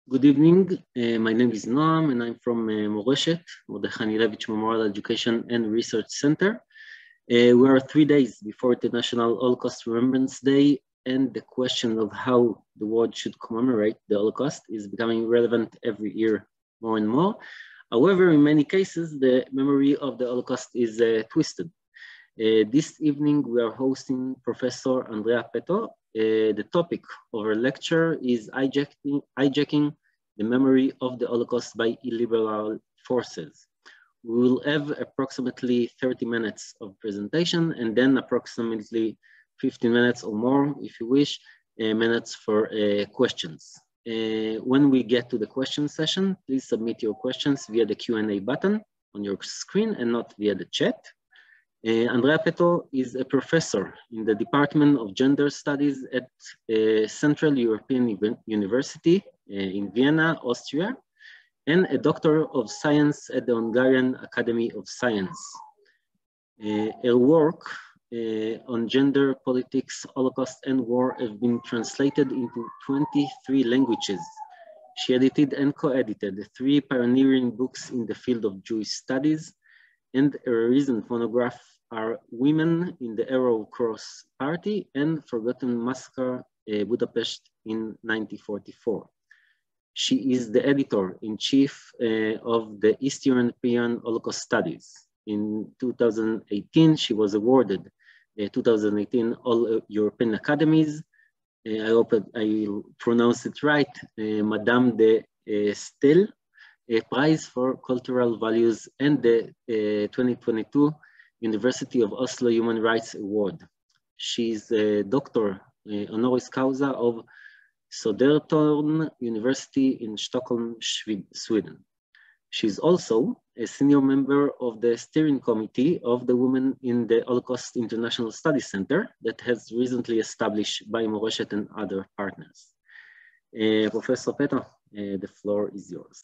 Good evening. My name is Noam, and I'm from Moreshet, Mordechai Anielewicz Memorial Education and Research Center. We are 3 days before International Holocaust Remembrance Day, and the question of how the world should commemorate the Holocaust is becoming relevant every year more and more. However, in many cases, the memory of the Holocaust is twisted. This evening, we are hosting Professor Andrea Pető. The topic of our lecture is hijacking the memory of the Holocaust by illiberal forces. We will have approximately 30 minutes of presentation and then approximately 15 minutes or more, if you wish, minutes for questions. When we get to the question session, please submit your questions via the Q&A button on your screen and not via the chat. Andrea Pető is a professor in the Department of Gender Studies at Central European University in Vienna, Austria, and a Doctor of Science at the Hungarian Academy of Sciences. Her work on gender, politics, Holocaust, and war have been translated into 23 languages. She edited and co-edited 3 pioneering books in the field of Jewish studies, and her recent monograph are Women in the Arrow Cross Party and Forgotten Massacre, Budapest in 1944. She is the editor-in-chief of the East European Holocaust Studies. In 2018, she was awarded 2018 All European Academies. I hope I pronounce it right, Madame de Staël, a prize for cultural values, and the 2022 University of Oslo Human Rights Award. She's a doctor, Honoris Causa of Södertörn University in Stockholm, Sweden. She's also a senior member of the steering committee of the Women in the Holocaust International Studies Center that has recently established by Moreshet and other partners. Professor Pető, the floor is yours.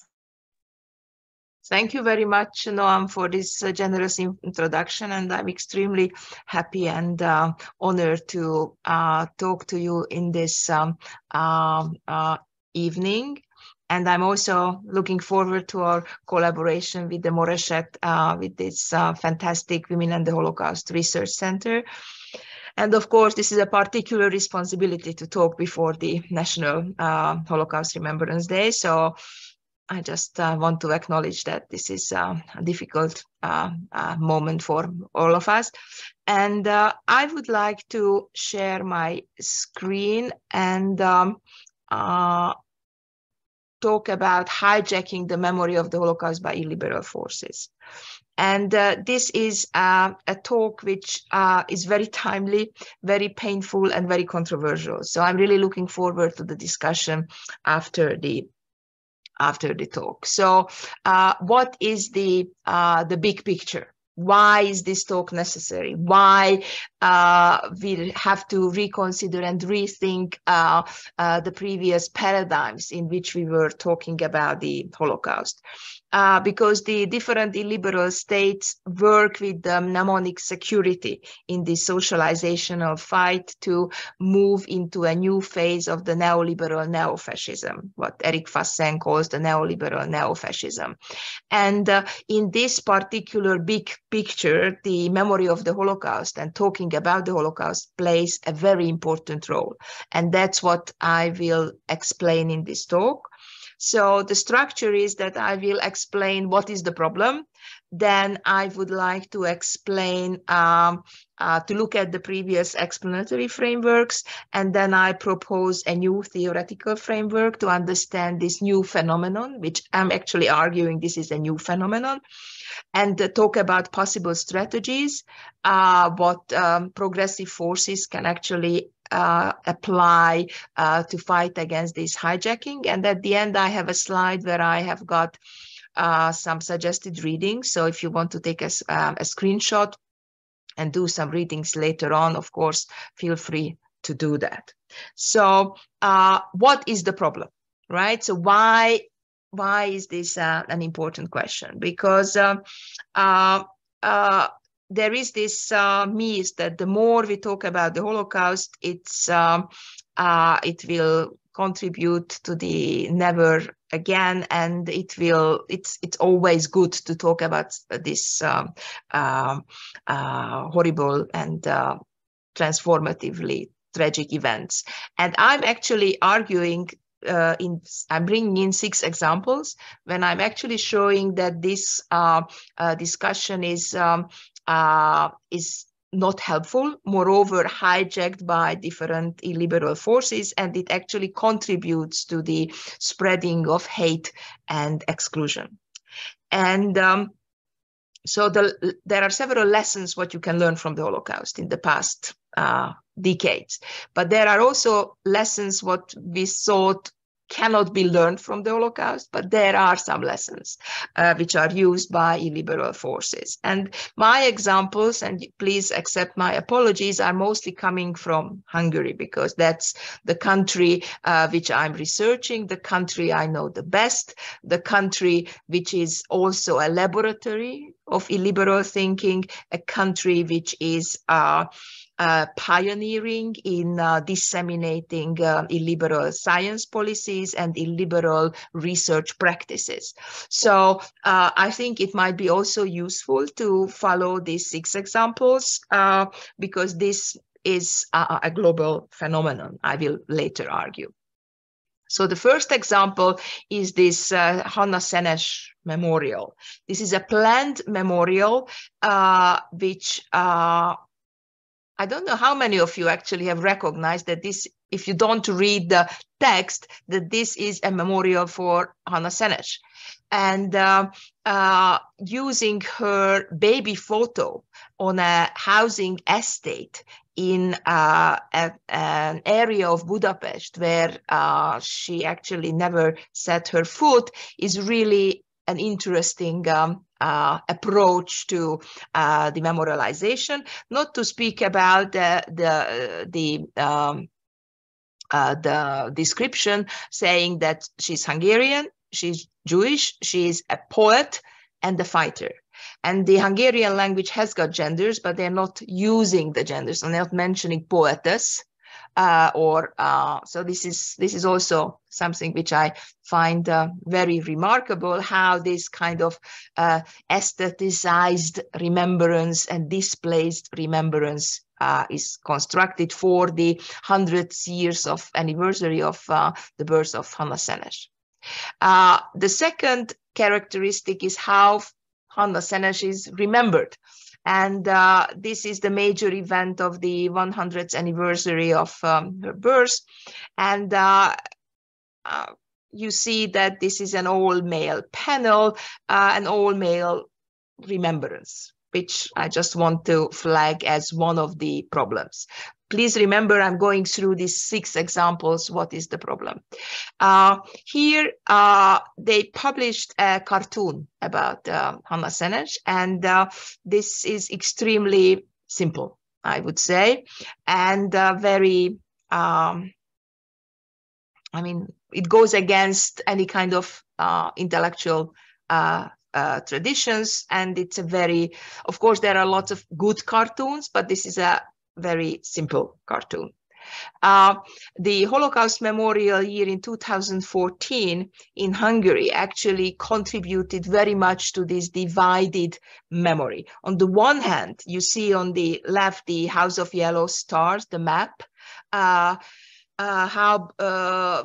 Thank you very much, Noam, for this generous introduction, and I'm extremely happy and honored to talk to you in this evening. And I'm also looking forward to our collaboration with the Moreshet, with this fantastic Women and the Holocaust Research Center. And of course, this is a particular responsibility to talk before the National Holocaust Remembrance Day. So I just want to acknowledge that this is a difficult moment for all of us. And I would like to share my screen and talk about hijacking the memory of the Holocaust by illiberal forces. And this is a talk which is very timely, very painful, and very controversial. So I'm really looking forward to the discussion after the talk. So what is the big picture? Why is this talk necessary? Why we have to reconsider and rethink the previous paradigms in which we were talking about the Holocaust? Because the different illiberal states work with the mnemonic security in the socializational fight to move into a new phase of the neoliberal neo-fascism, what Eric Fassin calls the neoliberal neo-fascism. And in this particular big picture, the memory of the Holocaust and talking about the Holocaust plays a very important role. And that's what I will explain in this talk. So the structure is that I will explain what is the problem. Then I would like to explain, to look at the previous explanatory frameworks. And then I propose a new theoretical framework to understand this new phenomenon, which I'm actually arguing this is a new phenomenon. And talk about possible strategies, what progressive forces can actually apply to fight against this hijacking. And at the end, I have a slide where I have got some suggested readings. So if you want to take a screenshot and do some readings later on, of course, feel free to do that. So what is the problem, right? So why is this an important question? Because there is this myth that the more we talk about the Holocaust, it will contribute to the never again, and it's always good to talk about this horrible and transformatively tragic events. And I'm actually arguing I'm bringing in 6 examples when I'm actually showing that this discussion is not helpful, moreover hijacked by different illiberal forces, and it actually contributes to the spreading of hate and exclusion. And so there are several lessons what you can learn from the Holocaust in the past decades, but there are also lessons what we thought cannot be learned from the Holocaust, but there are some lessons which are used by illiberal forces. And my examples, and please accept my apologies, are mostly coming from Hungary, because that's the country which I'm researching, the country I know the best, the country which is also a laboratory of illiberal thinking, a country which is pioneering in disseminating illiberal science policies and illiberal research practices. So I think it might be also useful to follow these 6 examples because this is a global phenomenon, I will later argue. So the first example is this Hanna Senes memorial. This is a planned memorial which I don't know how many of you actually have recognized that this, if you don't read the text, that this is a memorial for Hanna Senes. And using her baby photo on a housing estate in an area of Budapest where she actually never set her foot is really an interesting approach to the memorialization, not to speak about the description saying that she's Hungarian, she's Jewish, she's a poet and a fighter. And the Hungarian language has got genders, but they're not using the genders. They're not mentioning poetess. So this is also something which I find very remarkable, how this kind of aestheticized remembrance and displaced remembrance is constructed for the 100th years of anniversary of the birth of Hanna Senes. The second characteristic is how Hanna Senes is remembered. And this is the major event of the 100th anniversary of her birth. And you see that this is an all-male panel, an all-male remembrance, which I just want to flag as one of the problems. Please remember, I'm going through these 6 examples. What is the problem? Here, they published a cartoon about Hanna Senes, and this is extremely simple, I would say, and very, I mean, it goes against any kind of intellectual traditions, and it's a very, of course, there are lots of good cartoons, but this is a very simple cartoon. The Holocaust Memorial Year in 2014 in Hungary actually contributed very much to this divided memory. On the one hand, you see on the left the House of Yellow Stars, the map,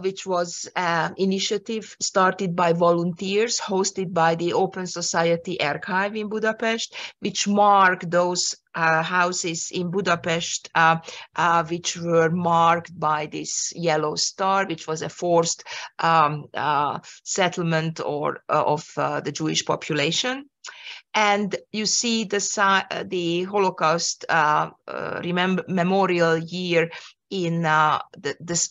which was an initiative started by volunteers, hosted by the Open Society Archive in Budapest, which marked those houses in Budapest which were marked by this yellow star, which was a forced settlement of the Jewish population. And you see the Holocaust Memorial Year in the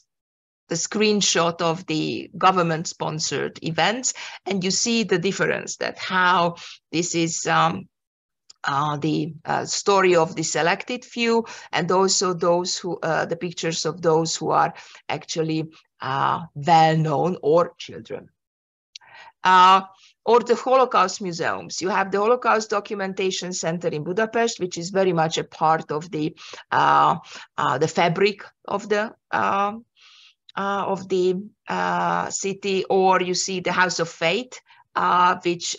screenshot of the government-sponsored events, and you see the difference, that how this is the story of the selected few, and also those who the pictures of those who are actually well-known or children. Or the Holocaust museums. You have the Holocaust Documentation Center in Budapest, which is very much a part of the fabric of the of the city, or you see the House of Faith, which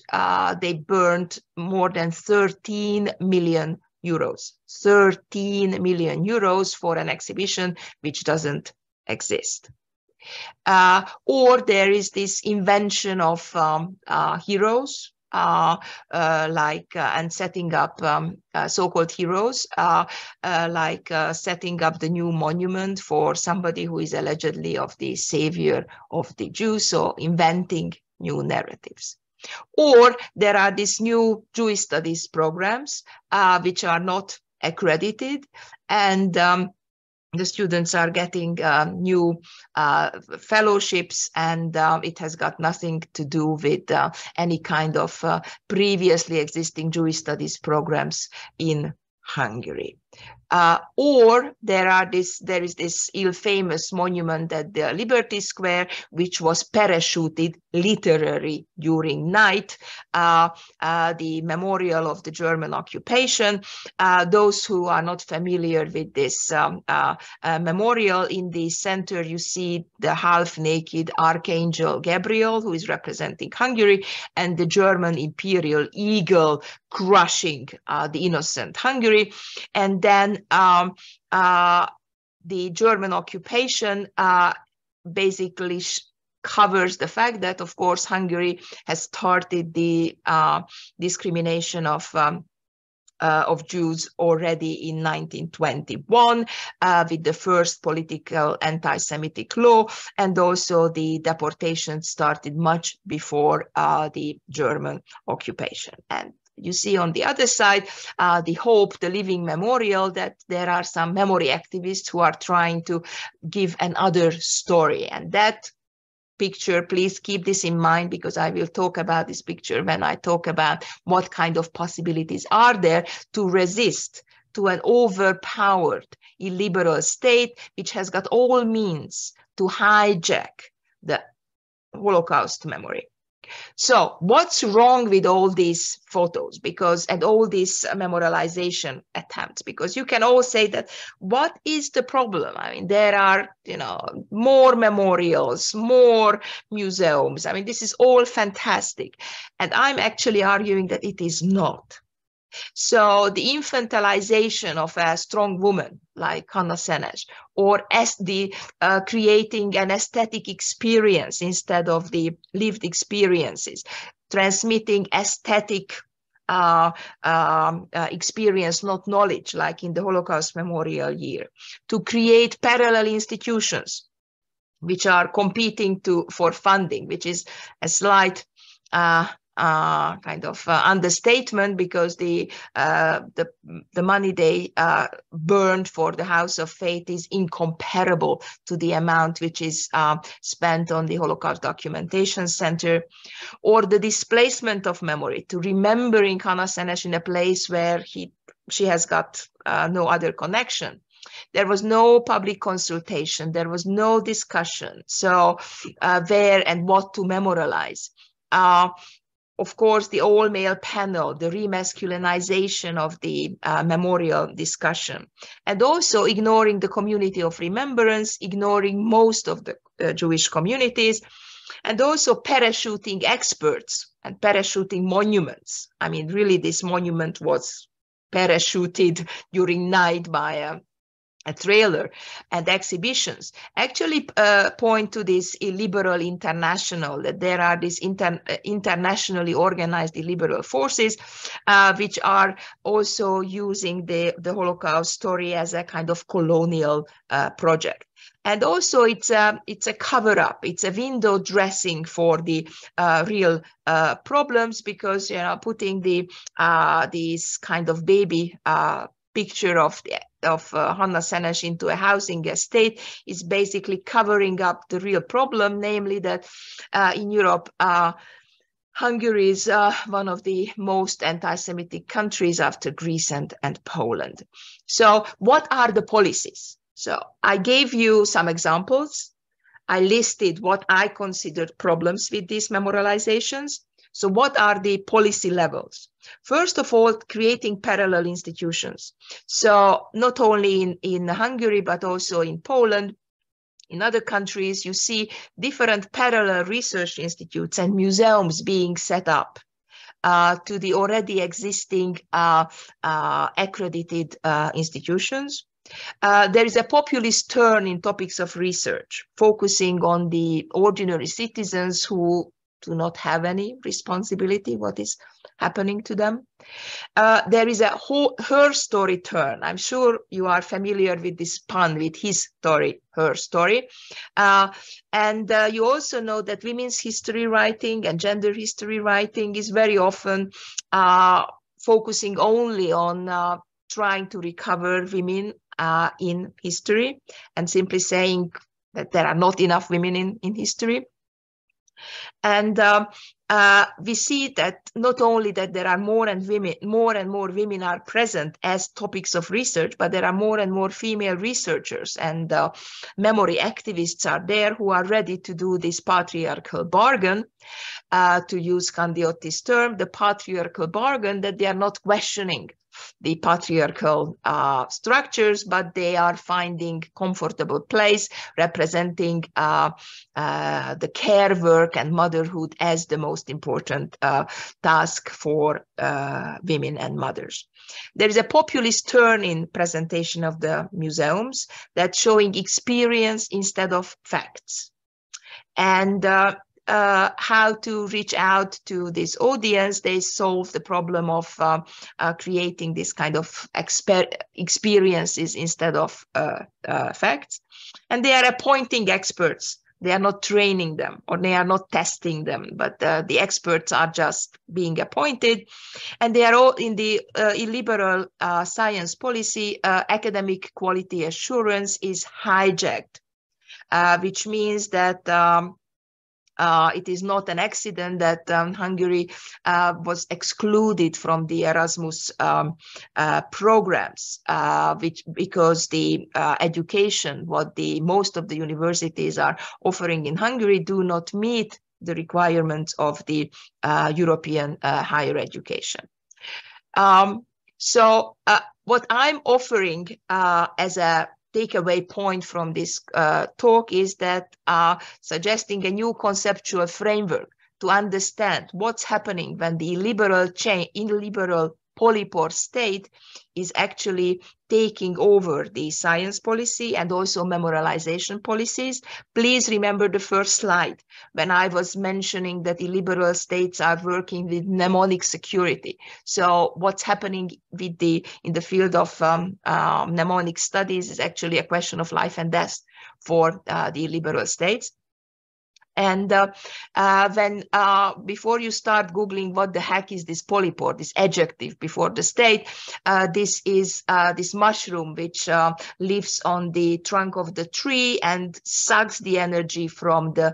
they burned more than 13 million euros. 13 million euros for an exhibition which doesn't exist. Or there is this invention of heroes, and setting up so-called heroes, like setting up the new monument for somebody who is allegedly of the savior of the Jews, so inventing new narratives. Or there are these new Jewish studies programs which are not accredited, and the students are getting new fellowships, and it has got nothing to do with any kind of previously existing Jewish studies programs in Hungary. Or there is this ill-famous monument at the Liberty Square, which was parachuted literally during night, the memorial of the German occupation. Those who are not familiar with this memorial, in the center you see the half-naked Archangel Gabriel, who is representing Hungary, and the German imperial eagle crushing the innocent Hungary. And then the German occupation basically covers the fact that, of course, Hungary has started the discrimination of Jews already in 1921 with the first political anti-Semitic law, and also the deportation started much before the German occupation. And you see on the other side, the Hope, the Living Memorial, that there are some memory activists who are trying to give another story. And that picture, please keep this in mind, because I will talk about this picture when I talk about what kind of possibilities are there to resist to an overpowered illiberal state, which has got all means to hijack the Holocaust memory. So what's wrong with all these photos, and all these memorialization attempts? Because you can all say that, what is the problem? I mean, there are, more memorials, more museums. I mean, this is all fantastic. And I'm actually arguing that it is not. So the infantilization of a strong woman like Hannah Senes, or as the creating an aesthetic experience instead of the lived experiences, transmitting aesthetic experience, not knowledge, like in the Holocaust Memorial Year, to create parallel institutions which are competing for funding, which is a slight kind of understatement, because the money they burned for the House of Faith is incomparable to the amount which is spent on the Holocaust Documentation Center. Or the displacement of memory, to remembering Hannah Senes in a place where she has got no other connection. There was no public consultation, there was no discussion, so where and what to memorialize. Of course, the all-male panel, the remasculinization of the memorial discussion, and also ignoring the community of remembrance, ignoring most of the Jewish communities, and also parachuting experts and parachuting monuments. I mean, really, this monument was parachuted during night by a trailer, and exhibitions actually point to this illiberal international, that there are these internationally organized illiberal forces which are also using the Holocaust story as a kind of colonial project. And also it's a cover-up, it's a window dressing for the real problems, because putting these kind of baby picture of Hannah Senes into a housing estate is basically covering up the real problem, namely that in Europe, Hungary is one of the most anti-Semitic countries after Greece and Poland. So what are the policies? So I gave you some examples. I listed what I considered problems with these memorializations. So what are the policy levels? First of all, creating parallel institutions. So not only in Hungary, but also in Poland, In other countries, you see different parallel research institutes and museums being set up to the already existing accredited institutions. There is a populist turn in topics of research, focusing on the ordinary citizens who do not have any responsibility what is happening to them. There is a her story turn. I'm sure you are familiar with this pun, with his story, her story. And you also know that women's history writing and gender history writing is very often focusing only on trying to recover women in history and simply saying that there are not enough women in history. And we see that not only that there are more and more women are present as topics of research, but there are more and more female researchers and memory activists are there who are ready to do this patriarchal bargain, to use Candiotti's term, the patriarchal bargain, that they are not questioning the patriarchal structures, but they are finding comfortable place representing the care work and motherhood as the most important task for women and mothers. There is a populist turn in presentation of the museums that's showing experience instead of facts. And how to reach out to this audience, they solve the problem of creating this kind of experiences instead of facts. And they are appointing experts. They are not training them or they are not testing them, but the experts are just being appointed. And they are all in the illiberal science policy. Academic quality assurance is hijacked, which means that it is not an accident that Hungary was excluded from the Erasmus programs, because the education, what most of the universities are offering in Hungary, do not meet the requirements of the European higher education. So what I'm offering as a takeaway point from this talk is that suggesting a new conceptual framework to understand what's happening when the illiberal polypore state is actually taking over the science policy and also memorialization policies. Please remember the first slide when I was mentioning that illiberal states are working with mnemonic security. So what's happening with in the field of mnemonic studies is actually a question of life and death for the illiberal states. And before you start Googling what the heck is this polypore, this adjective before the state, this is this mushroom which lives on the trunk of the tree and sucks the energy from the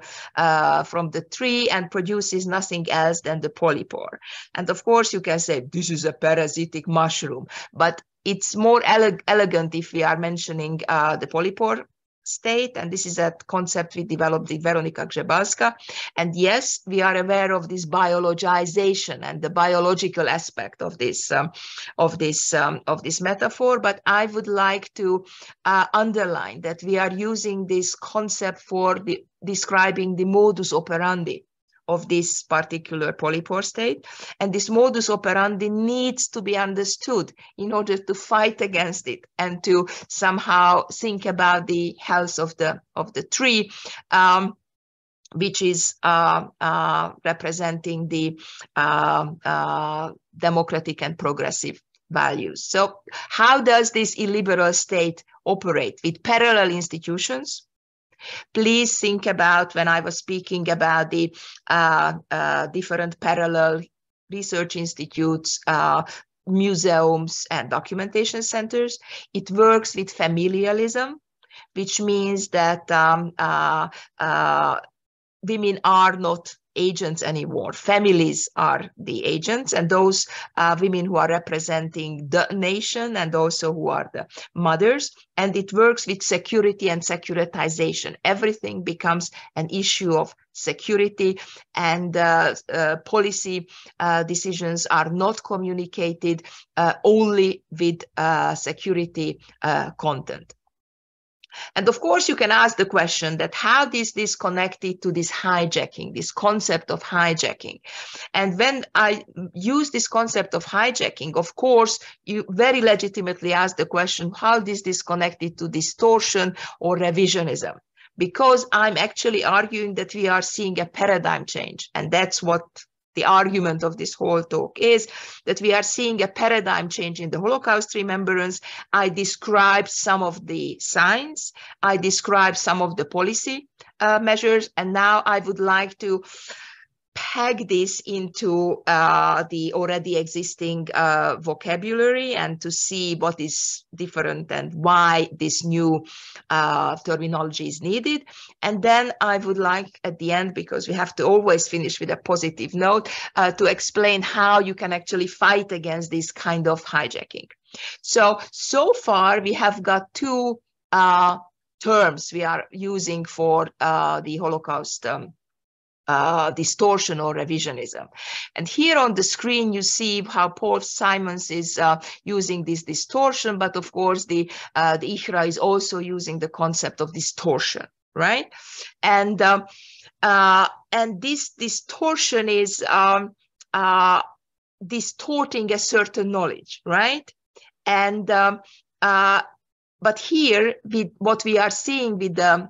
tree and produces nothing else than the polypore. And of course you can say this is a parasitic mushroom, but it's more elegant if we are mentioning the polypore state, and this is a concept we developed with Weronika Grzebalska. And yes, we are aware of this biologization and the biological aspect of this metaphor, but I would like to underline that we are using this concept for describing the modus operandi of this particular polypore state. And this modus operandi needs to be understood in order to fight against it and to somehow think about the health of the tree, which is representing the democratic and progressive values. So how does this illiberal state operate? With parallel institutions. Please think about when I was speaking about the different parallel research institutes, museums, and documentation centers. It works with familialism, which means that women are not agents anymore. Families are the agents, and those women who are representing the nation and also who are the mothers. And it works with security and securitization. Everything becomes an issue of security, and policy decisions are not communicated only with security content. And of course, you can ask the question that how is this connected to this hijacking, this concept of hijacking? And when I use this concept of hijacking, of course, you very legitimately ask the question, how is this connected to distortion or revisionism? Because I'm actually arguing that we are seeing a paradigm change. And that's what the argument of this whole talk is, that we are seeing a paradigm change in the Holocaust remembrance. I described some of the signs, I described some of the policy measures, and now I would like to peg this into the already existing vocabulary and to see what is different and why this new terminology is needed. And then I would like at the end, because we have to always finish with a positive note, to explain how you can actually fight against this kind of hijacking. So far we have got two terms we are using for the Holocaust distortion or revisionism. And here on the screen, you see how Paul Simons is using this distortion, but of course the IHRA is also using the concept of distortion, right? And this distortion is distorting a certain knowledge, right? And but here, what we are seeing with the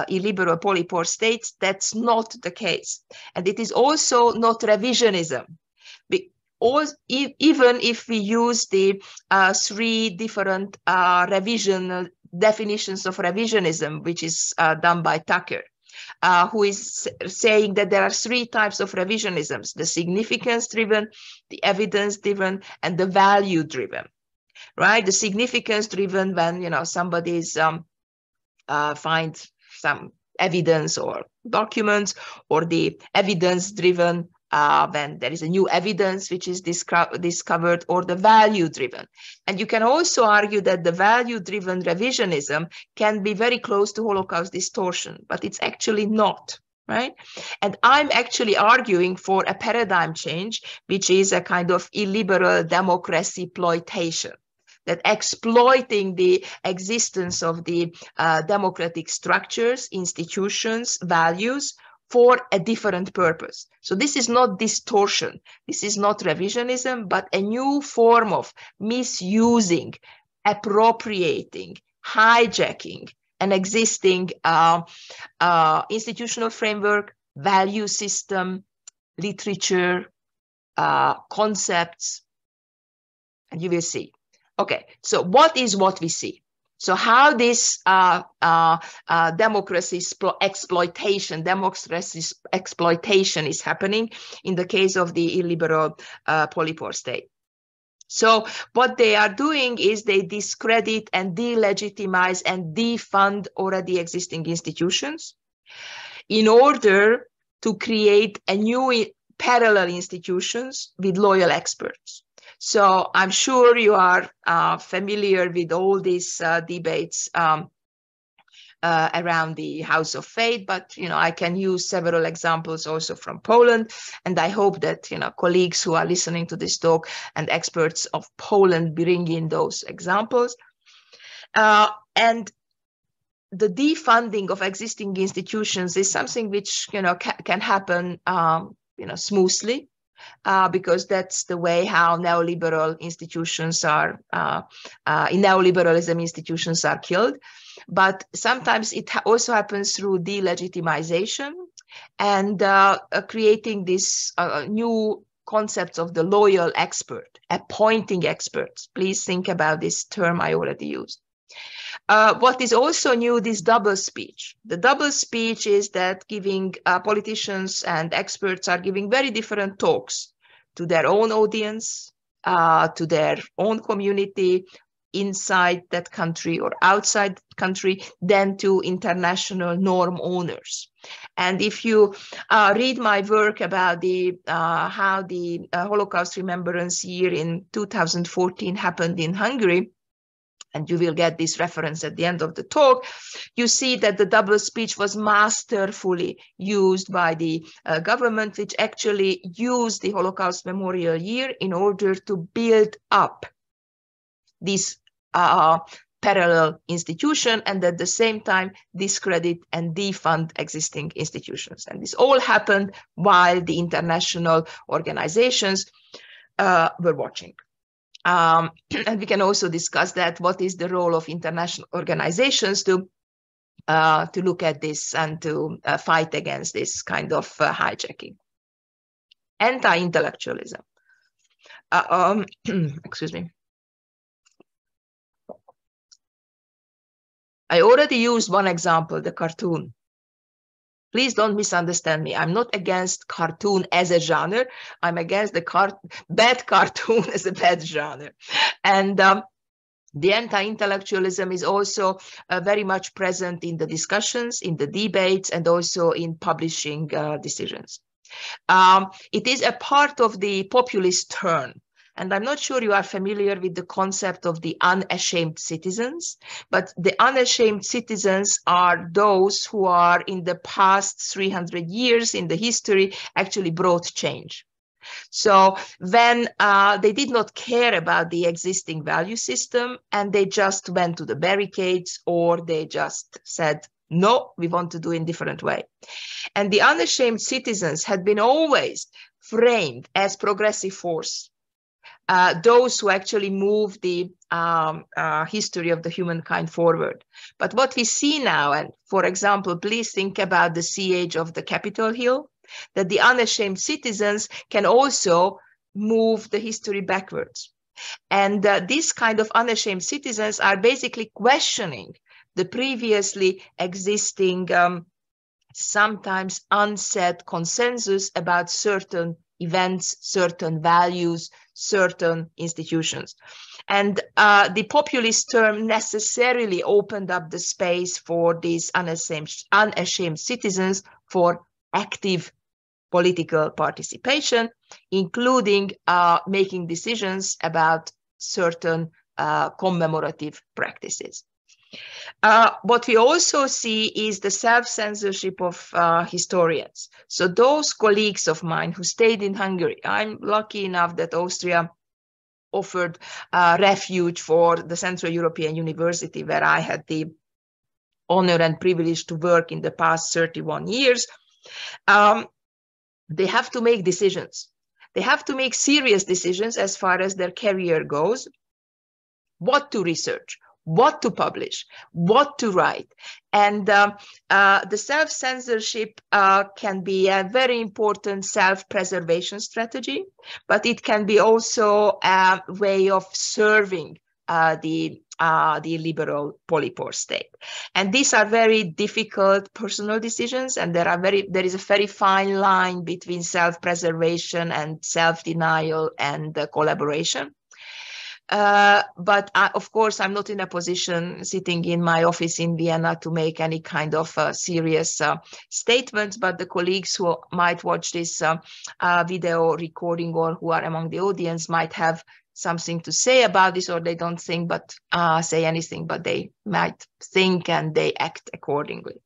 illiberal polypore states, that's not the case. And it is also not revisionism. Even if we use the three different revision definitions of revisionism, which is done by Tucker, who is saying that there are three types of revisionisms: the significance-driven, the evidence-driven, and the value-driven. Right, the significance-driven when somebody is finds some evidence or documents, or the evidence-driven when there is a new evidence which is discovered, or the value-driven. And you can also argue that the value-driven revisionism can be very close to Holocaust distortion, but it's actually not. Right? And I'm actually arguing for a paradigm change, which is a kind of illiberal democracy exploitation, that exploiting the existence of the democratic structures, institutions, values for a different purpose. So this is not distortion, this is not revisionism, but a new form of misusing, appropriating, hijacking an existing institutional framework, value system, literature, concepts, and you will see. Okay, so what is what we see? So how this democracy exploitation is happening in the case of the illiberal polypore state. So what they are doing is they discredit and delegitimize and defund already existing institutions in order to create a new parallel institutions with loyal experts. So I'm sure you are familiar with all these debates around the House of Faith, but I can use several examples also from Poland, and I hope that colleagues who are listening to this talk and experts of Poland bring in those examples. And the defunding of existing institutions is something which can happen smoothly. Because that's the way how neoliberal institutions are, in neoliberalism, institutions are killed. But sometimes it also happens through delegitimization and creating this new concepts of the loyal expert, appointing experts. Please think about this term I already used. What is also new, this double speech. The double speech is that giving politicians and experts are giving very different talks to their own audience, to their own community, inside that country or outside the country, than to international norm owners. And if you read my work about the how the Holocaust Remembrance Year in 2014 happened in Hungary, and you will get this reference at the end of the talk, you see that the double speech was masterfully used by the government, which actually used the Holocaust Memorial Year in order to build up this parallel institution, and at the same time discredit and defund existing institutions. And this all happened while the international organizations were watching. And we can also discuss that, what is the role of international organizations to look at this and to fight against this kind of hijacking. Anti-intellectualism. Excuse me. I already used one example, the cartoon. Please don't misunderstand me. I'm not against cartoon as a genre. I'm against the bad cartoon as a bad genre. And the anti-intellectualism is also very much present in the discussions, in the debates, and also in publishing decisions. It is a part of the populist turn. And I'm not sure you are familiar with the concept of the unashamed citizens, but the unashamed citizens are those who are in the past 300 years in the history actually brought change. So when they did not care about the existing value system and they just went to the barricades, or they just said, no, we want to do it in a different way. And the unashamed citizens had been always framed as progressive force. Those who actually move the history of the humankind forward. But what we see now, and for example, please think about the siege of the Capitol Hill, that the unashamed citizens can also move the history backwards. And these kind of unashamed citizens are basically questioning the previously existing, sometimes unsaid consensus about certain events, certain values, certain institutions. And the populist term necessarily opened up the space for these unashamed citizens for active political participation, including making decisions about certain commemorative practices. What we also see is the self-censorship of historians. So those colleagues of mine who stayed in Hungary, I'm lucky enough that Austria offered refuge for the Central European University, where I had the honor and privilege to work in the past 31 years. They have to make decisions. They have to make serious decisions as far as their career goes, what to research, what to publish, what to write. And the self-censorship can be a very important self-preservation strategy, but it can be also a way of serving the illiberal polypore state. And these are very difficult personal decisions, and there is a very fine line between self-preservation and self-denial and collaboration. But of course, I'm not in a position sitting in my office in Vienna to make any kind of serious statements, but the colleagues who might watch this video recording or who are among the audience might have something to say about this, or they don't think but say anything, but they might think and they act accordingly.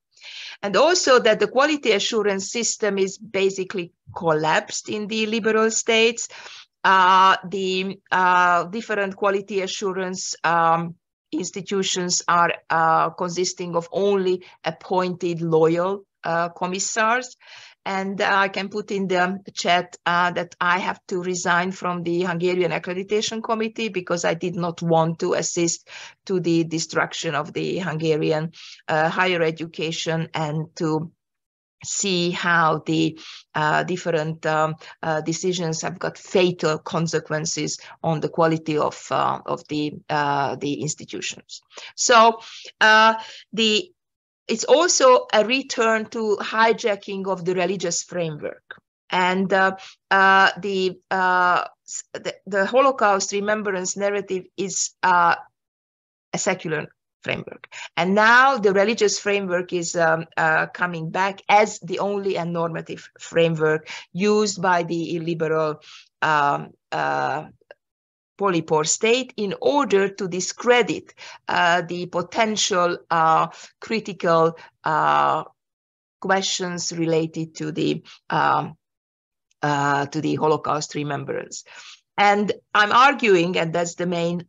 And also that the quality assurance system is basically collapsed in the liberal states. The different quality assurance institutions are consisting of only appointed loyal commissars. And I can put in the chat that I have to resign from the Hungarian Accreditation Committee because I did not want to assist to the destruction of the Hungarian higher education and to see how the different decisions have got fatal consequences on the quality of the institutions. So it's also a return to hijacking of the religious framework. And the Holocaust remembrance narrative is a secular framework. And now the religious framework is coming back as the only and normative framework used by the illiberal polypore state in order to discredit the potential critical questions related to the Holocaust remembrance. And I'm arguing, and that's the main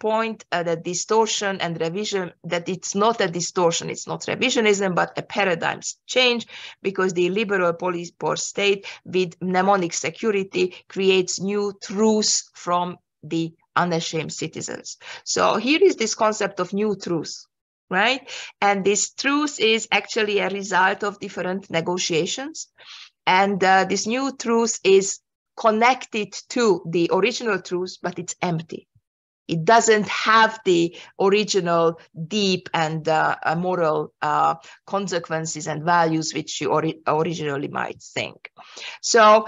point, that distortion and revision, that it's not a distortion, it's not revisionism, but a paradigm change, because the illiberal police state with mnemonic security creates new truths from the unashamed citizens. So here is this concept of new truth, right? And this truth is actually a result of different negotiations. And this new truth is connected to the original truth, but it's empty. It doesn't have the original deep and moral consequences and values which you originally might think. So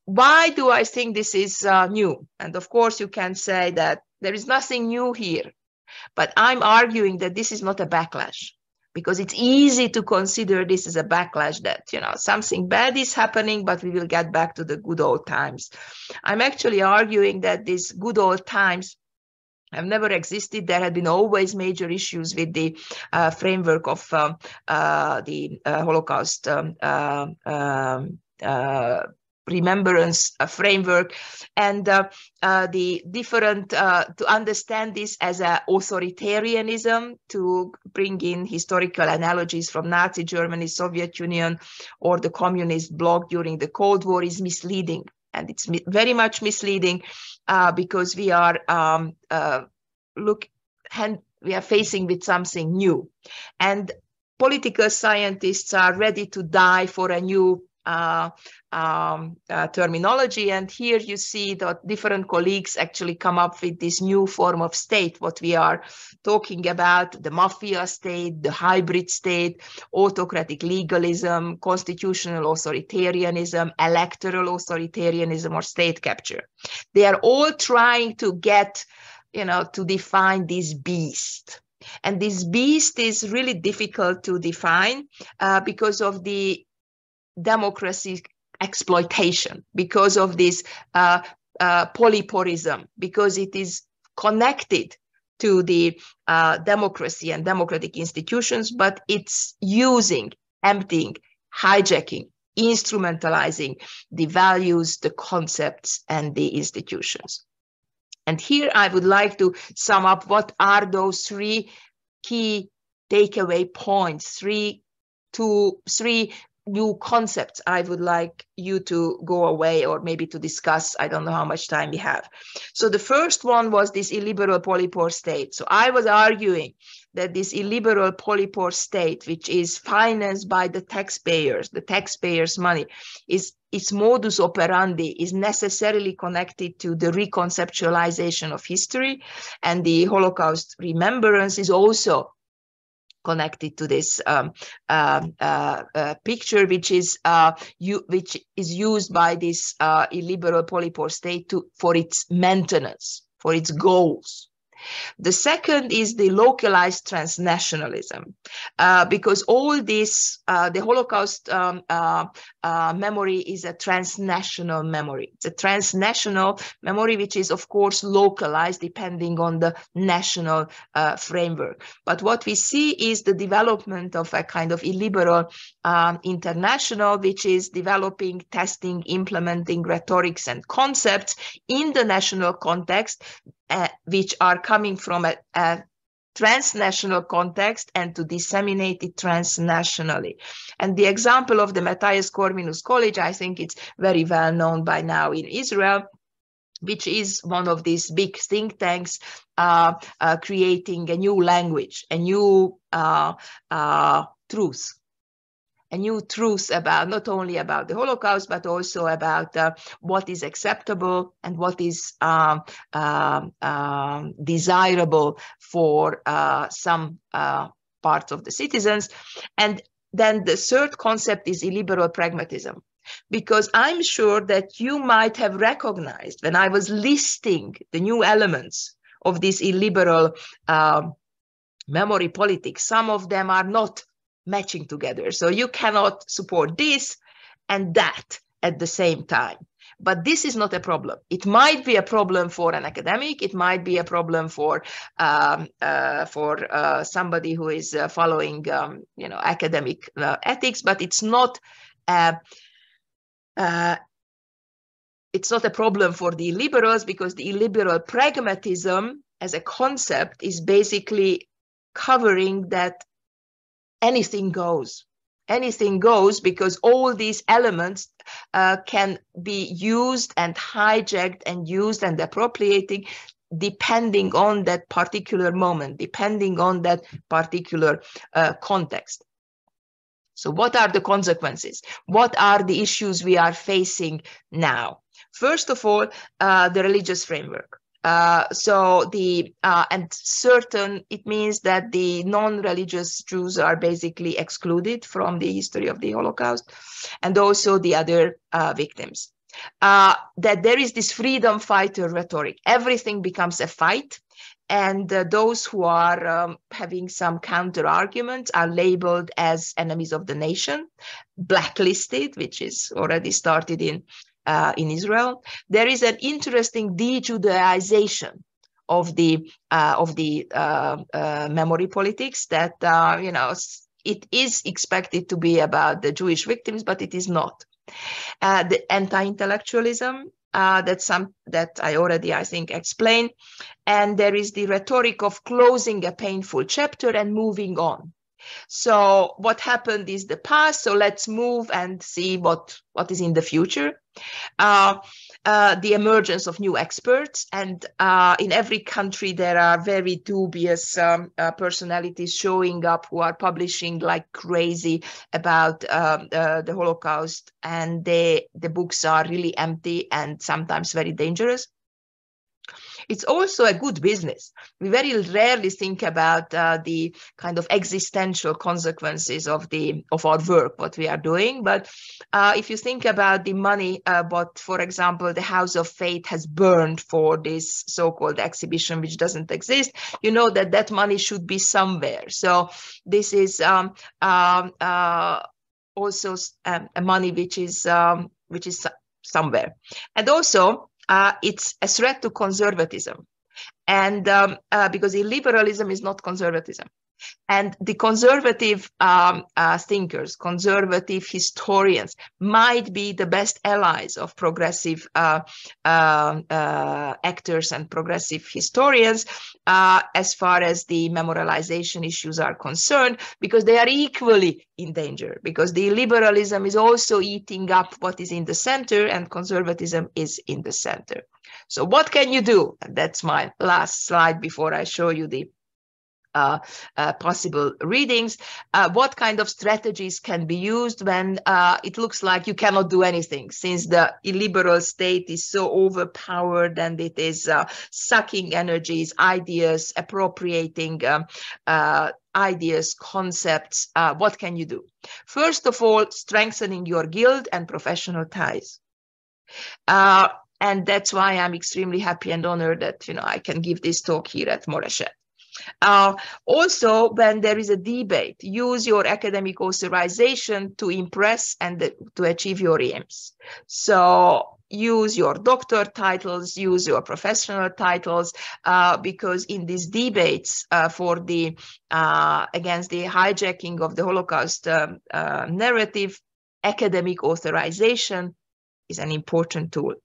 why do I think this is new? And of course, you can say that there is nothing new here, but I'm arguing that this is not a backlash, because it's easy to consider this as a backlash, that, you know, something bad is happening, but we will get back to the good old times. I'm actually arguing that these good old times have never existed. There had been always major issues with the framework of the Holocaust remembrance framework, and the different to understand this as a authoritarianism, to bring in historical analogies from Nazi Germany, Soviet Union, or the communist bloc during the Cold War is misleading. And it's very much misleading because we are we are facing with something new, and political scientists are ready to die for a new terminology. And here you see that different colleagues actually come up with this new form of state, what we are talking about: the mafia state, the hybrid state, autocratic legalism, constitutional authoritarianism, electoral authoritarianism, or state capture. They are all trying to get, you know, to define this beast. And this beast is really difficult to define because of the democracy exploitation, because of this polyporism, because it is connected to the democracy and democratic institutions, but it's using, emptying, hijacking, instrumentalizing the values, the concepts, and the institutions. And here I would like to sum up what are those three key takeaway points, three new concepts I would like you to go away, or maybe to discuss. I don't know how much time we have. So the first one was this illiberal polypore state. So I was arguing that this illiberal polypore state, which is financed by the taxpayers' money, is its modus operandi is necessarily connected to the reconceptualization of history, and the Holocaust remembrance is also connected to this picture, which is used by this illiberal polypore state for its maintenance, for its goals. The second is the localized transnationalism, because all this, the Holocaust memory is a transnational memory. It's a transnational memory, which is, of course, localized depending on the national framework. But what we see is the development of a kind of illiberal international, which is developing, testing, implementing rhetorics and concepts in the national context, which are coming from a transnational context, and to disseminate it transnationally. And the example of the Matthias Corvinus College, I think it's very well known by now in Israel, which is one of these big think tanks creating a new language, a new truth. A new truth about, not only about the Holocaust, but also about what is acceptable and what is desirable for some parts of the citizens. And then the third concept is illiberal pragmatism, because I'm sure that you might have recognized when I was listing the new elements of this illiberal memory politics, some of them are not matching together. So you cannot support this and that at the same time. But this is not a problem. It might be a problem for an academic. It might be a problem for somebody who is following, academic ethics. But it's not it's not a problem for the illiberals, because the illiberal pragmatism as a concept is basically covering that anything goes. Anything goes, because all these elements can be used and hijacked and used and appropriated depending on that particular moment, depending on that particular context. So what are the consequences? What are the issues we are facing now? First of all, the religious framework. And certain, it means that the non-religious Jews are basically excluded from the history of the Holocaust, and also the other victims. That there is this freedom fighter rhetoric. Everything becomes a fight, and those who are having some counter arguments are labeled as enemies of the nation, blacklisted, which is already started in Israel. There is an interesting de-Judaization of the memory politics that it is expected to be about the Jewish victims, but it is not. The anti-intellectualism that I already, I think, explained, and there is the rhetoric of closing a painful chapter and moving on. So what happened is the past, so let's move and see what is in the future. The emergence of new experts, and in every country there are very dubious personalities showing up who are publishing like crazy about the Holocaust, and the books are really empty and sometimes very dangerous. It's also a good business. We very rarely think about the kind of existential consequences of our work, what we are doing. But if you think about the money, but for example, the House of Faith has burned for this so-called exhibition, which doesn't exist, you know that that money should be somewhere. So this is also a money which is somewhere. And also, it's a threat to conservatism, and because illiberalism is not conservatism, and the conservative thinkers, conservative historians might be the best allies of progressive actors and progressive historians as far as the memorialization issues are concerned, because they are equally in danger, because the illiberalism is also eating up what is in the center and conservatism is in the center. So what can you do? And that's my last slide before I show you the possible readings. What kind of strategies can be used when it looks like you cannot do anything, since the illiberal state is so overpowered and it is sucking energies, ideas, appropriating ideas, concepts? What can you do? First of all, strengthening your guild and professional ties. And that's why I'm extremely happy and honored that I can give this talk here at Moreshet. Also, when there is a debate, use your academic authorization to impress and to achieve your aims. So use your doctor titles, use your professional titles, because in these debates for the against the hijacking of the Holocaust narrative, academic authorization is an important tool.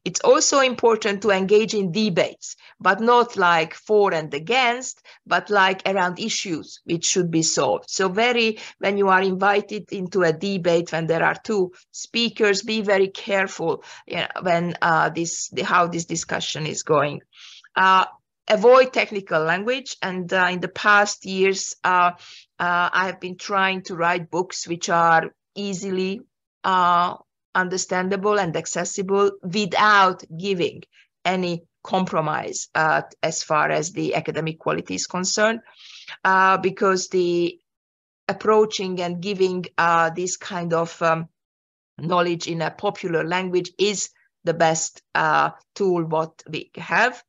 It's also important to engage in debates, but not like for and against, but like around issues which should be solved. So when you are invited into a debate, when there are two speakers, be very careful when how this discussion is going. Avoid technical language, and in the past years, I have been trying to write books which are easily understandable and accessible without giving any compromise as far as the academic quality is concerned, because the approaching and giving this kind of knowledge in a popular language is the best tool what we have.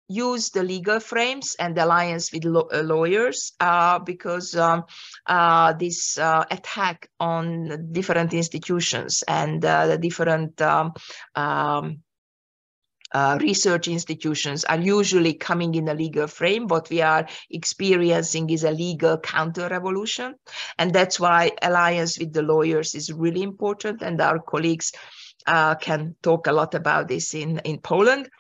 Use the legal frames and alliance with lawyers, because this attack on different institutions and the different research institutions are usually coming in a legal frame. What we are experiencing is a legal counter-revolution, and that's why alliance with the lawyers is really important, and our colleagues can talk a lot about this in Poland.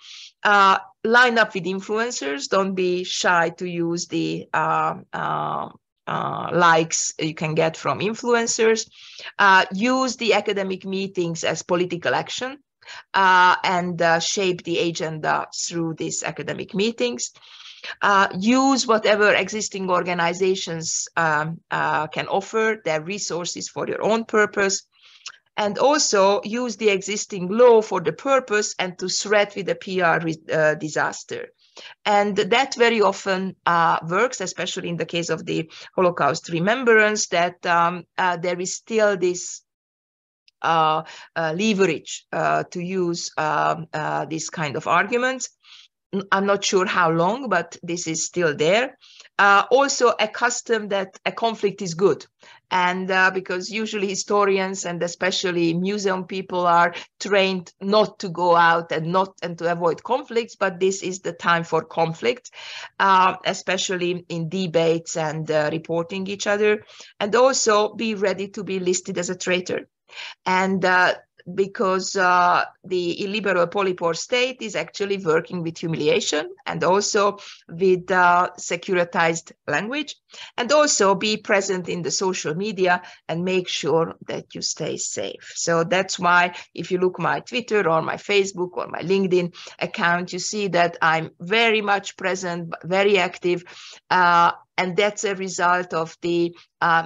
Line up with influencers. Don't be shy to use the likes you can get from influencers. Use the academic meetings as political action and shape the agenda through these academic meetings. Use whatever existing organizations can offer, their resources for your own purpose. And also use the existing law for the purpose and to threat with a PR disaster. And that very often works, especially in the case of the Holocaust remembrance, that there is still this leverage to use this kind of arguments. I'm not sure how long, but this is still there. Also a custom that a conflict is good. And because usually historians and especially museum people are trained not to go out and to avoid conflicts, but this is the time for conflict, especially in debates and reporting each other, and also be ready to be listed as a traitor. And because the illiberal polypore state is actually working with humiliation and also with securitized language, and also be present in the social media and make sure that you stay safe. So that's why if you look my Twitter or my Facebook or my LinkedIn account, you see that I'm very much present, very active, and that's a result of the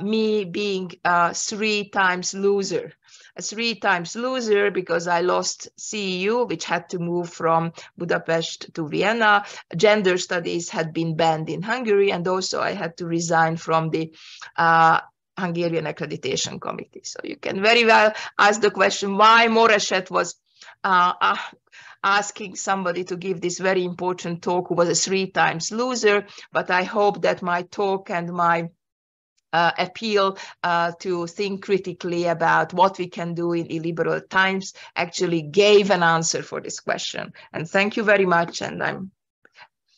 me being 3 times loser. A 3 times loser because I lost CEU, which had to move from Budapest to Vienna. Gender studies had been banned in Hungary, and also I had to resign from the Hungarian Accreditation Committee. So you can very well ask the question why Moreshet was asking somebody to give this very important talk who was a 3 times loser, but I hope that my talk and my appeal to think critically about what we can do in illiberal times actually gave an answer for this question. And thank you very much. And I'm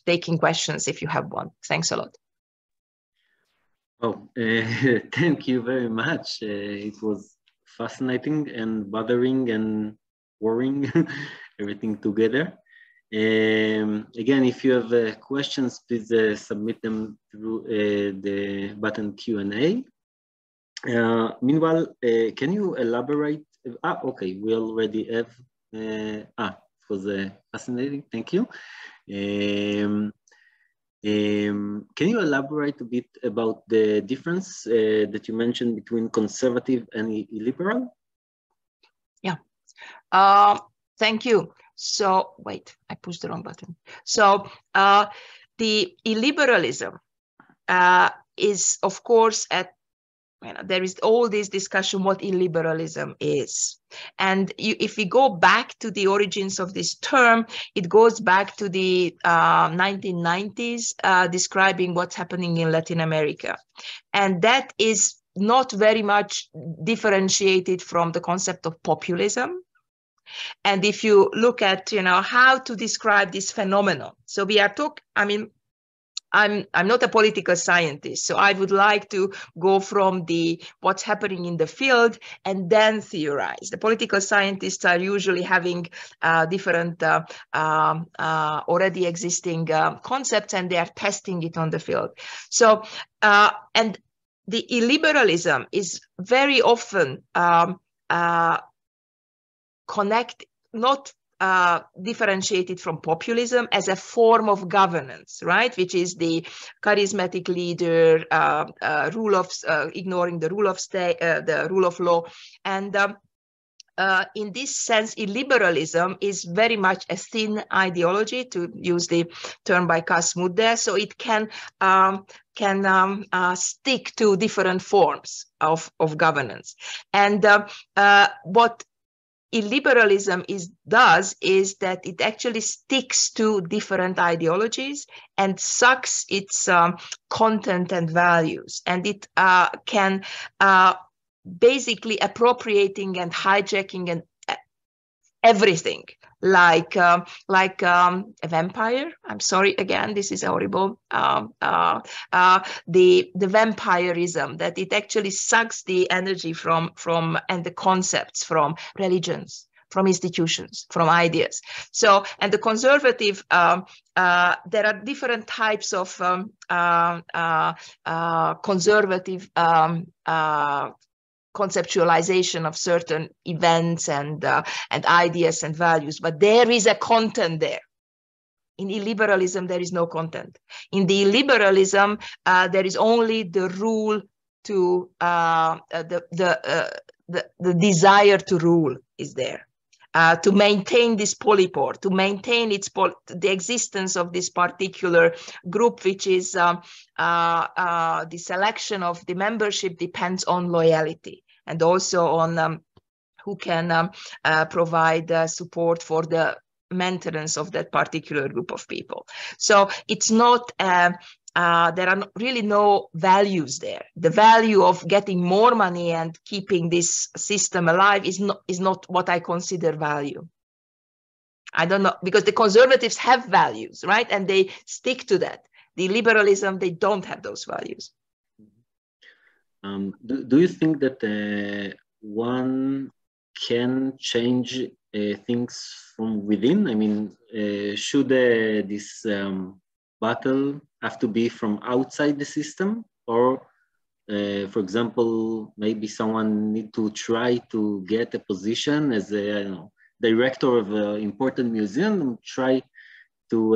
taking questions if you have one. Thanks a lot. Oh, thank you very much. It was fascinating and bothering and worrying, everything together. Again, if you have questions, please submit them through the button Q&A. Meanwhile, can you elaborate? Okay, we already have. It was fascinating. Thank you. Can you elaborate a bit about the difference that you mentioned between conservative and illiberal? Yeah. Thank you. So wait, I pushed the wrong button. So the illiberalism is, of course, there is all this discussion what illiberalism is. And if we go back to the origins of this term, it goes back to the 1990s, describing what's happening in Latin America. And that is not very much differentiated from the concept of populism. And if you look at, how to describe this phenomenon, so we are I'm not a political scientist, so I would like to go from what's happening in the field and then theorize. The political scientists are usually having different already existing concepts, and they are testing it on the field. So, and the illiberalism is very often not differentiated from populism as a form of governance, right? Which is the charismatic leader, ignoring the rule of state, the rule of law, and in this sense, illiberalism is very much a thin ideology, to use the term by Kasmud there. So it can stick to different forms of governance, and what illiberalism does is that it actually sticks to different ideologies and sucks its content and values, and it can basically appropriating and hijacking and everything, like a vampire. I'm sorry, again, this is horrible. The vampirism, that it actually sucks the energy from and the concepts from religions, from institutions, from ideas. So, and the conservative, there are different types of conservative conceptualization of certain events and ideas and values, but there is a content there. In illiberalism, there is no content. In the illiberalism, there is only the rule to the desire to rule is there, to maintain this polypore, to maintain the existence of this particular group, which is the selection of the membership depends on loyalty and also on who can provide support for the maintenance of that particular group of people. So it's not there are really no values there. The value of getting more money and keeping this system alive is not what I consider value. I don't know, because the conservatives have values, right? And they stick to that. The liberalism, they don't have those values. Do you think that one can change things from within? I mean, should this battle have to be from outside the system, or for example, maybe someone need to try to get a position as a, I don't know, director of an important museum and try to,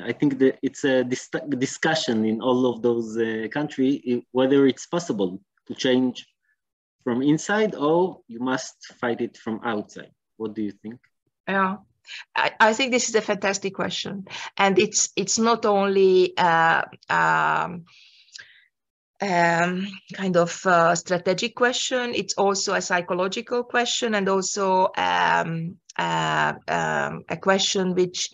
I think that it's a discussion in all of those countries, whether it's possible to change from inside or you must fight it from outside. What do you think? Yeah. I think this is a fantastic question, and it's not only kind of strategic question. It's also a psychological question, and also a question which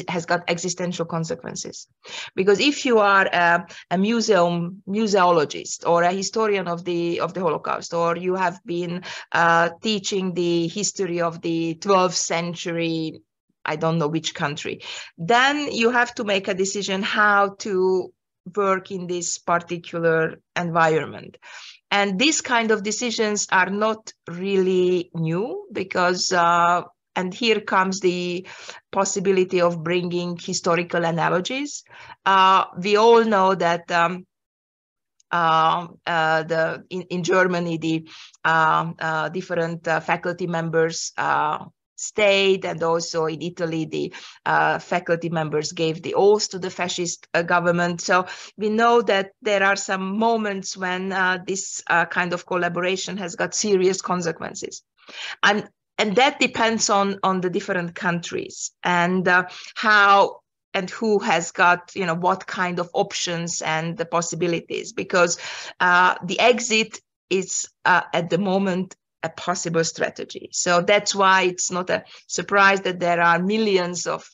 has got existential consequences. Because if you are a museologist or a historian of the Holocaust, or you have been teaching the history of the 12th century, I don't know which country, then you have to make a decision how to work in this particular environment. And these kind of decisions are not really new, because and here comes the possibility of bringing historical analogies. We all know that in Germany, the different faculty members stayed, and also in Italy, the faculty members gave the oath to the fascist government. So we know that there are some moments when this kind of collaboration has got serious consequences. And that depends on the different countries and how and who has got, what kind of options and the possibilities, because the exit is at the moment a possible strategy. So that's why it's not a surprise that there are millions of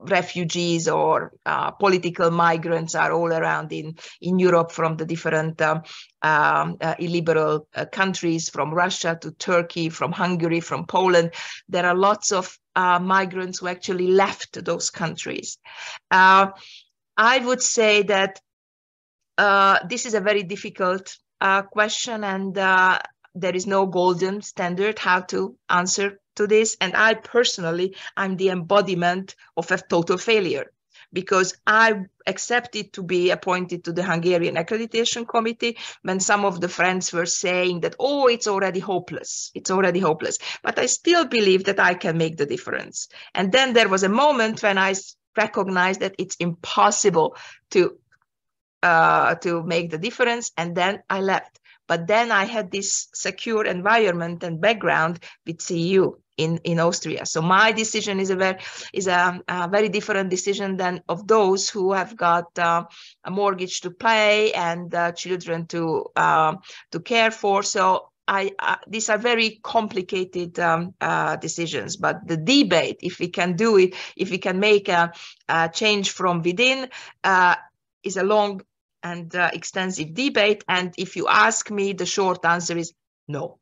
refugees or political migrants are all around in Europe from the different illiberal countries, from Russia to Turkey, from Hungary, from Poland. There are lots of migrants who actually left those countries. I would say that this is a very difficult question, and there is no golden standard how to answer to this. And I personally, I'm the embodiment of a total failure, because I accepted to be appointed to the Hungarian Accreditation Committee when some of the friends were saying that, oh, it's already hopeless. It's already hopeless. But I still believe that I can make the difference. And then there was a moment when I recognized that it's impossible to make the difference, and then I left. But then I had this secure environment and background with CEU in Austria. So my decision is a very different decision than of those who have got a mortgage to pay and children to care for. So these are very complicated decisions. But the debate, if we can do it, if we can make a change from within, is a long and extensive debate. And if you ask me, the short answer is no.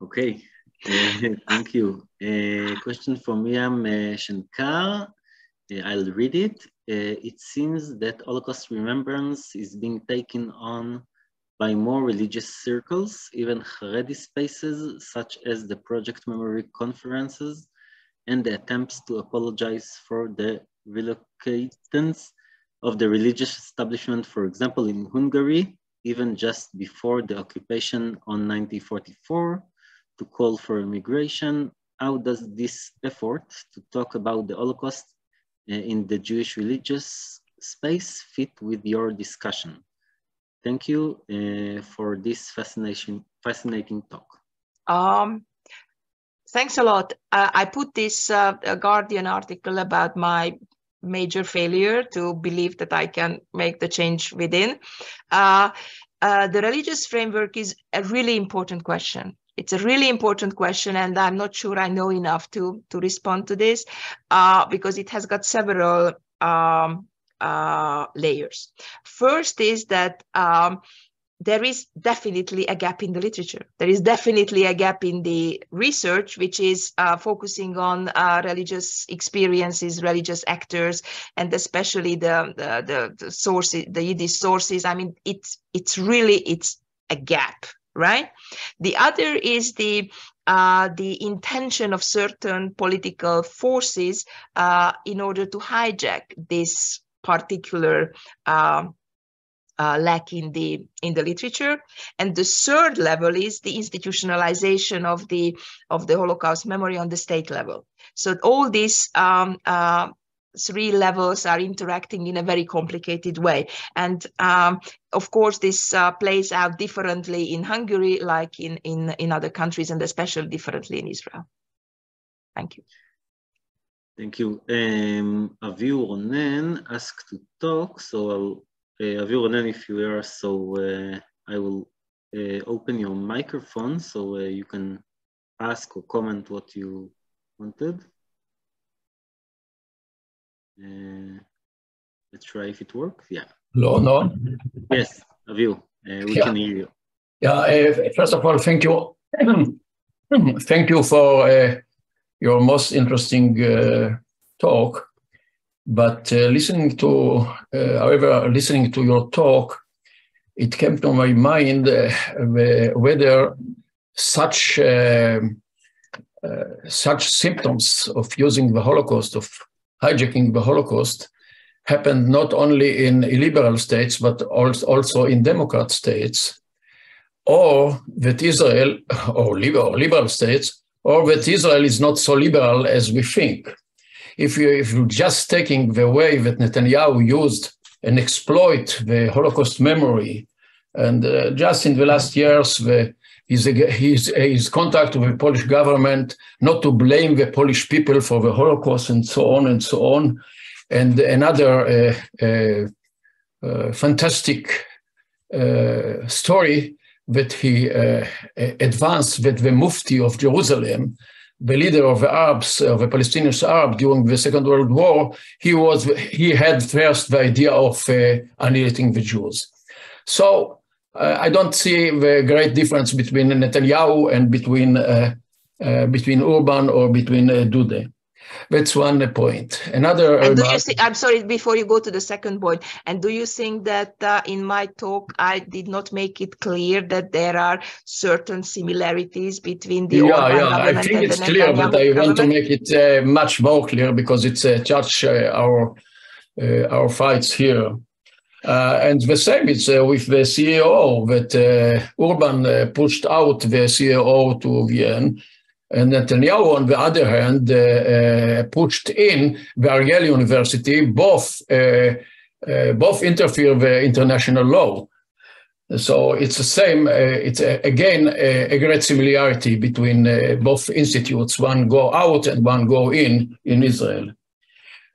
Okay, thank you. Question from Miriam Shankar. I'll read it. It seems that Holocaust remembrance is being taken on by more religious circles, even Haredi spaces, such as the Project Memory conferences, and the attempts to apologize for the relocatance of the religious establishment, for example, in Hungary, even just before the occupation on 1944, to call for immigration. How does this effort to talk about the Holocaust in the Jewish religious space fit with your discussion? Thank you for this fascinating talk. Thanks a lot. I put this Guardian article about my major failure to believe that I can make the change within. The religious framework is a really important question. It's a really important question, and I'm not sure I know enough to respond to this because it has got several layers. First is that there is definitely a gap in the literature. There is definitely a gap in the research, which is focusing on religious experiences, religious actors, and especially the sources, the Yiddish sources. I mean, it's a gap, right? The other is the intention of certain political forces in order to hijack this particular lack in the literature. And the third level is the institutionalization of the Holocaust memory on the state level. So all these three levels are interacting in a very complicated way. And of course, this plays out differently in Hungary, like in other countries, and especially differently in Israel. Thank you. Thank you. Avihu Ronen asked to talk, so Avihu Ronen, if you are, so I will open your microphone so you can ask or comment what you wanted. Let's try if it works. Yeah. Hello, no? Yes, Avihu, we can hear you. Yeah, first of all, thank you. Thank you for your most interesting talk. But listening to your talk, it came to my mind whether such symptoms of using the Holocaust, of hijacking the Holocaust, happened not only in illiberal states, but also in democrat states, or that Israel, or liberal states, or that Israel is not so liberal as we think. If you're just taking the way that Netanyahu used and exploit the Holocaust memory, and just in the last years, his contact with the Polish government, not to blame the Polish people for the Holocaust and so on and so on, and another fantastic story that he advanced that the Mufti of Jerusalem, the leader of the Arabs, of the Palestinian Arabs during the Second World War, he had first the idea of annihilating the Jews. So I don't see the great difference between Netanyahu and between Urban or between Dude. That's one point. Another. And I'm sorry, before you go to the second point, and do you think that in my talk I did not make it clear that there are certain similarities between the Orban government I think and it's the clear, Netanyahu but I want to government? make it much more clear because it's judge our fights here. And the same is with the CAO, that Urban pushed out the CAO to Vienna, and Netanyahu, on the other hand, pushed in the Ariel University, both interfere with international law. So it's the same, it's again a great similarity between both institutes, one go out and one go in Israel.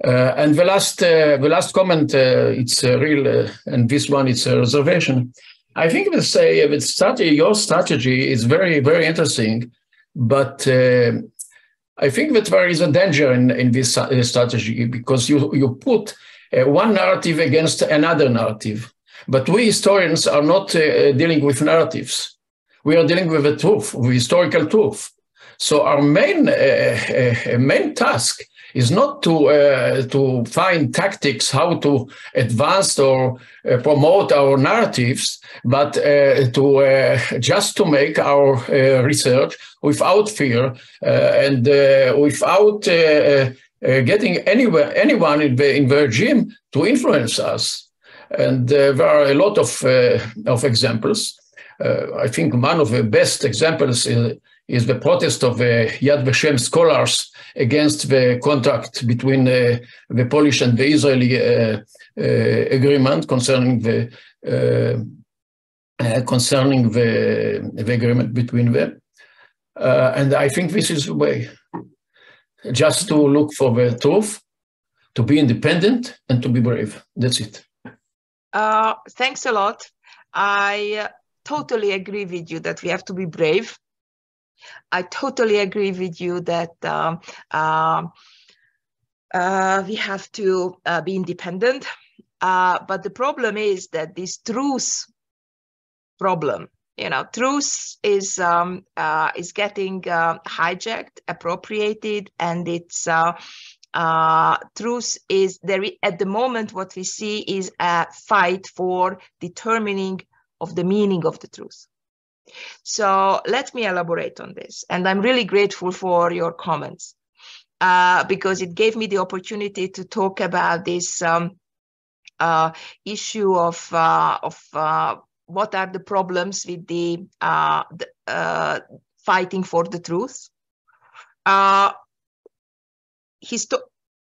And the last comment, it's real, and this one it's a reservation. I think your strategy is very, very interesting, but I think that there is a danger in this strategy because you put one narrative against another narrative. But we historians are not dealing with narratives. We are dealing with the truth, with historical truth. So our main task is not to find tactics how to advance or promote our narratives, but just to make our research without fear and without getting anyone in the regime to influence us. And there are a lot of examples. I think one of the best examples is the protest of Yad Vashem scholars against the contract between the Polish and the Israeli agreement concerning the agreement between them. And I think this is the way, just to look for the truth, to be independent, and to be brave. That's it. Thanks a lot. I totally agree with you that we have to be brave. I totally agree with you that we have to be independent. But the problem is that this truth problem, truth is getting hijacked, appropriated, and it's truth is there. At the moment, what we see is a fight for determining of the meaning of the truth. So let me elaborate on this. And I'm really grateful for your comments because it gave me the opportunity to talk about this issue of what are the problems with the fighting for the truth.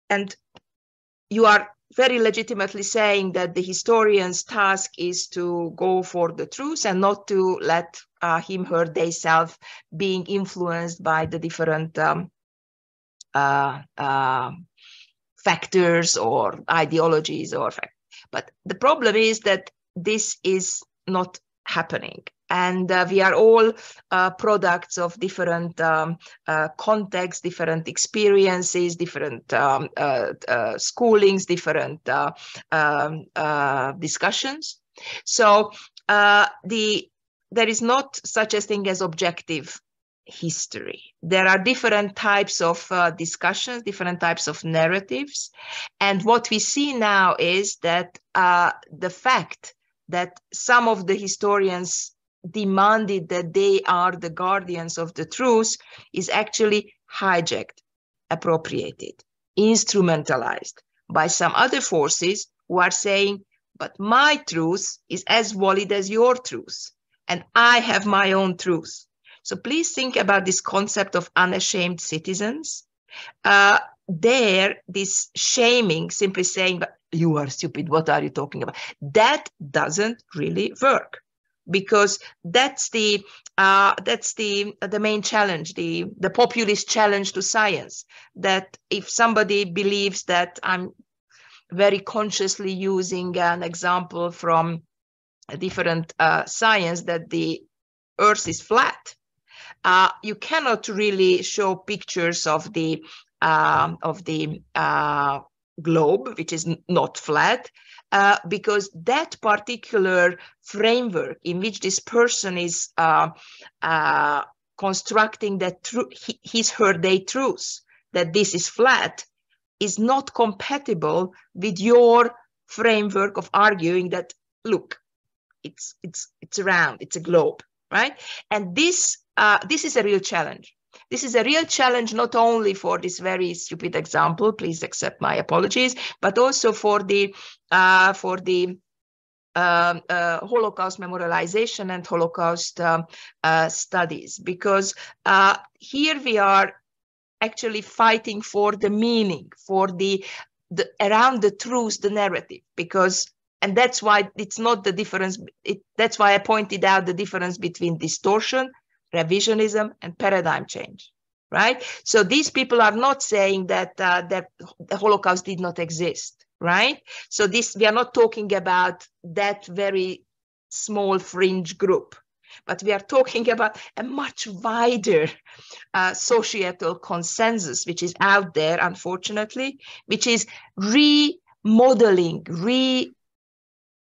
And you are very legitimately saying that the historian's task is to go for the truth and not to let him, her, they self being influenced by the different factors or ideologies or factors. But the problem is that this is not happening. And we are all products of different contexts, different experiences, different schoolings, different discussions. So there is not such a thing as objective history. There are different types of discussions, different types of narratives. And what we see now is that the fact that some of the historians demanded that they are the guardians of the truth is actually hijacked, appropriated, instrumentalized by some other forces who are saying, but my truth is as valid as your truth, and I have my own truth. So please think about this concept of unashamed citizens. This shaming, simply saying, but you are stupid, what are you talking about? That doesn't really work. Because that's the main challenge, the populist challenge to science. That if somebody believes that I'm very consciously using an example from a different science, that the Earth is flat, you cannot really show pictures of the globe, which is not flat. Because that particular framework in which this person is constructing that his, her, they truth, that this is flat, is not compatible with your framework of arguing that, look, it's round, it's a globe, right? And this is a real challenge. This is a real challenge not only for this very stupid example, please accept my apologies, but also for the Holocaust memorialization and Holocaust studies, because here we are actually fighting for the meaning, for the around the truth, the narrative, because, and that's why it's not the difference. That's why I pointed out the difference between distortion, revisionism, and paradigm change, right? So these people are not saying that that the Holocaust did not exist, right? So we are not talking about that very small fringe group, but we are talking about a much wider societal consensus, which is out there, unfortunately, which is remodeling,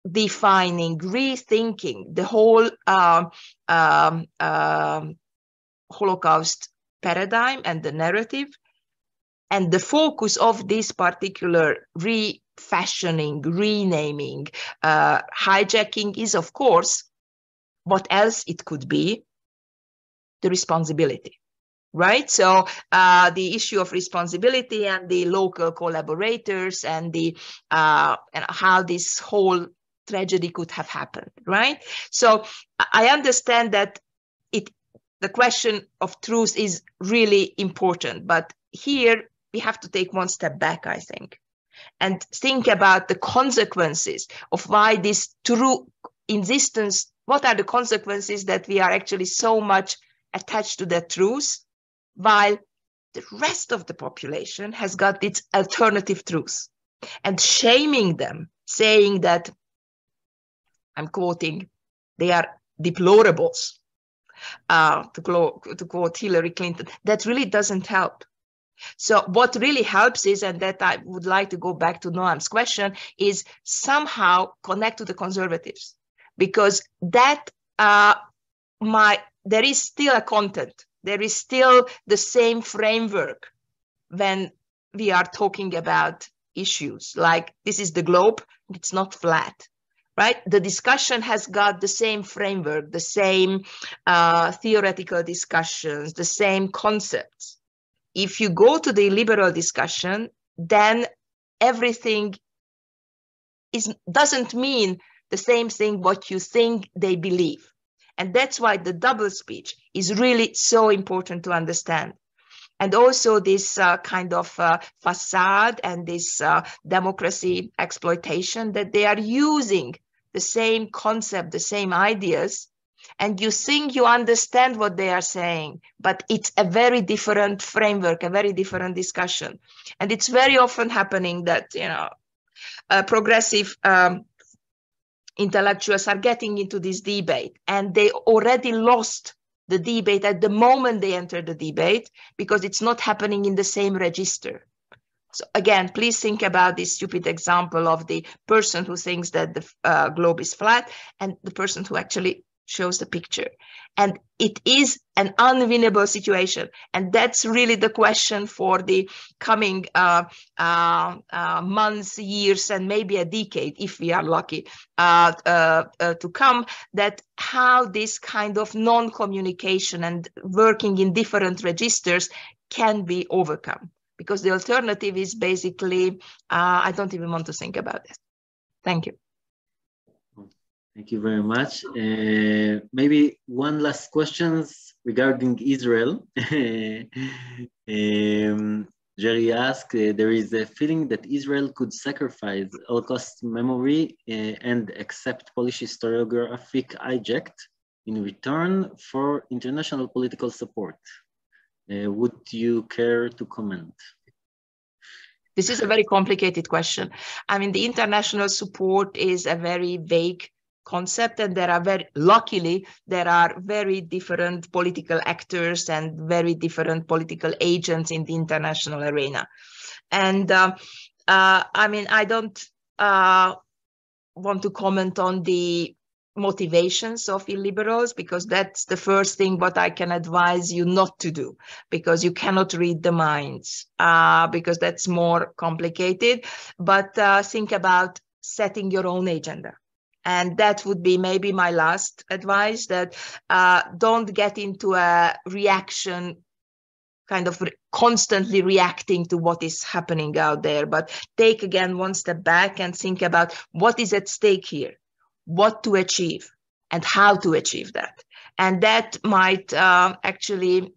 defining, rethinking the whole Holocaust paradigm and the narrative And the focus of this particular refashioning, renaming, hijacking is, of course, what else it could be? The responsibility, right? So the issue of responsibility and the local collaborators and the and how this whole tragedy could have happened, right? So I understand that the question of truth is really important, but here we have to take one step back, I think, and think about the consequences of why this true insistence, what are the consequences that we are actually so much attached to the truth, while the rest of the population has got its alternative truth. And shaming them, saying that, I'm quoting, they are deplorables, to quote Hillary Clinton, that really doesn't help. So what really helps is, and that I would like to go back to Noam's question, is somehow connect to the conservatives, because that there is still a content, there is still the same framework when we are talking about issues like this is the globe, it's not flat, right? The discussion has got the same framework, the same theoretical discussions, the same concepts. If you go to the liberal discussion, then everything doesn't mean the same thing what you think they believe. And that's why the double speech is really so important to understand. And also this kind of facade and this democracy exploitation, that they are using the same concept, the same ideas, and you think you understand what they are saying, but it's a very different framework, a very different discussion. And it's very often happening that, you know, progressive intellectuals are getting into this debate, and they already lost the debate at the moment they enter the debate, because it's not happening in the same register. So again, please think about this stupid example of the person who thinks that the globe is flat and the person who actually shows the picture. And it is an unwinnable situation. And that's really the question for the coming months, years, and maybe a decade, if we are lucky, to come, that how this kind of non-communication and working in different registers can be overcome. Because the alternative is basically, I don't even want to think about it. Thank you. Thank you very much. Maybe one last question regarding Israel. Jerry asked, there is a feeling that Israel could sacrifice Holocaust memory and accept Polish historiographic hijack in return for international political support. Would you care to comment? This is a very complicated question. I mean, the international support is a very vague concept, and luckily, there are very different political actors and very different political agents in the international arena. And I mean, I don't want to comment on the motivations of illiberals, because that's the first thing what I can advise you not to do, because you cannot read the minds, because that's more complicated. But think about setting your own agenda. And that would be maybe my last advice, that don't get into a reaction, kind of constantly reacting to what is happening out there, but take again one step back and think about what is at stake here, what to achieve, and how to achieve that. And that might actually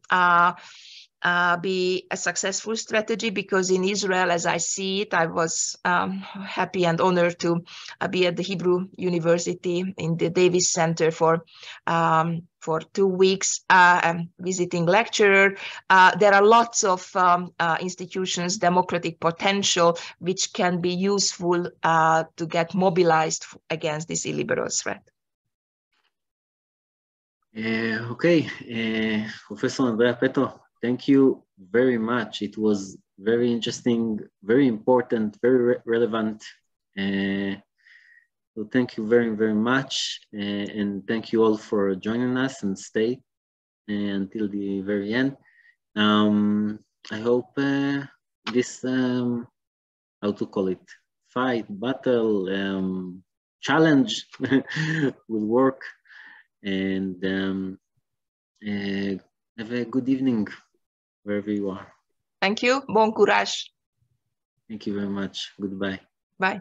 be a successful strategy, because in Israel, as I see it, I was happy and honored to be at the Hebrew University in the Davis Center for 2 weeks, visiting lecturer. There are lots of institutions, democratic potential, which can be useful to get mobilized against this illiberal threat. Okay, Professor Andrea Pető, thank you very much. It was very interesting, very important, very relevant. So thank you very, very much. And thank you all for joining us and stay until the very end. I hope this, how to call it, fight, battle, challenge will work. And have a good evening wherever you are. Thank you. Bon courage. Thank you very much. Goodbye. Bye.